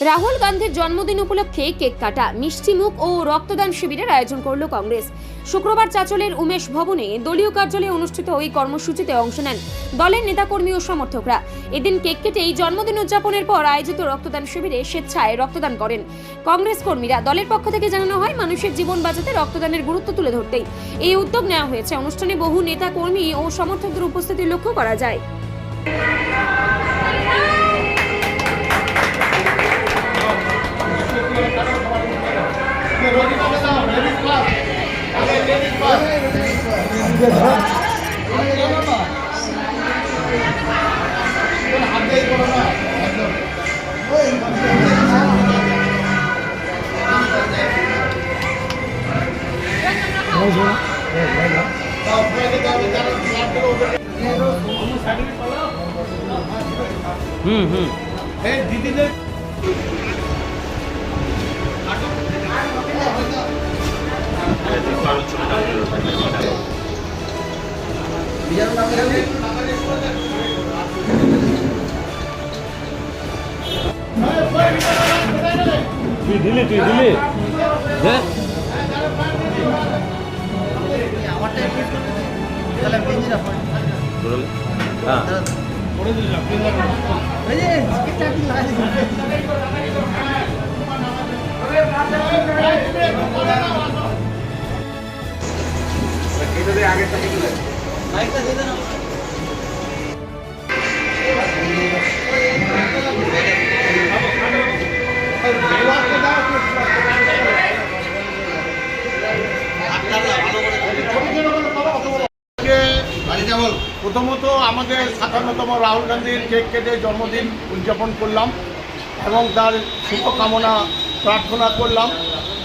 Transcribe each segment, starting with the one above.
রাহুল গান্ধীর জন্মদিন উপলক্ষে কেক কাটা, মিষ্টি মুখ ও রক্তদান শিবিরের আয়োজন করল কংগ্রেস। শুক্রবার চাঁচলের উমেশ ভবনে দলীয় কার্যালয়ে অনুষ্ঠিত ওই কর্মসূচিতে অংশ নেন দলের নেতাকর্মী ও সমর্থকরা। এদিন কেক কেটে এই জন্মদিন উদযাপনের পর আয়োজিত রক্তদান শিবিরে স্বেচ্ছায় রক্তদান করেন কংগ্রেস কর্মীরা। দলের পক্ষ থেকে জানানো হয়, মানুষের জীবন বাঁচাতে রক্তদানের গুরুত্ব তুলে ধরতেই এই উদ্যোগ নেওয়া হয়েছে। অনুষ্ঠানে বহু নেতা কর্মী ও সমর্থকদের উপস্থিতি লক্ষ্য করা যায়। दीदीদের তুই দিলি হ্যাঁ প্রথমত আমাদের ৫৭তম রাহুল গান্ধীর কেক কেটে জন্মদিন উদযাপন করলাম এবং তার শুভকামনা প্রার্থনা করলাম।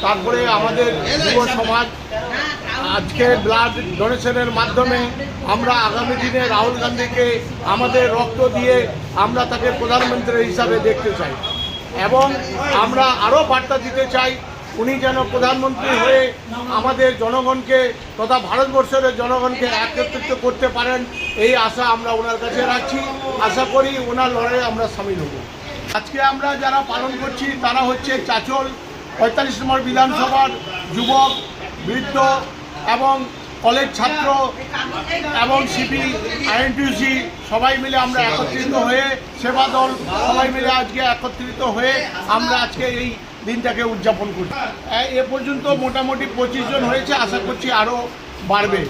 তারপরে আমাদের যুব সমাজ আজকে ব্লাড ডোনেশনের মাধ্যমে আমরা আগামী দিনে রাহুল গান্ধীকে আমাদের রক্ত দিয়ে আমরা তাকে প্রধানমন্ত্রী হিসাবে দেখতে চাই এবং আমরা আরও বার্তা দিতে চাই উনি যেন প্রধানমন্ত্রী হয়ে আমাদের জনগণকে তথা ভারতবর্ষের জনগণকে একত্রিত করতে পারেন, এই আশা আমরা ওনার কাছে রাখছি। আশা করি ওনার লড়াইয়ে আমরা সামিল হব। আজকে আমরা যারা পালন করছি তারা হচ্ছে চাঁচল ৪৫ নম্বর বিধানসভার যুবক, বৃদ্ধ এবং কলেজ ছাত্র এবং সিপি আইএনটিউসি সবাই মিলে আমরা একত্রিত হয়ে, সেবা দল সবাই মিলে আজকে একত্রিত হয়ে আমরা আজকে এই দিনটাকে উদযাপন করছি। এ পর্যন্ত মোটামুটি ২৫ জন হয়েছে, আশা করছি আরও বাড়বে।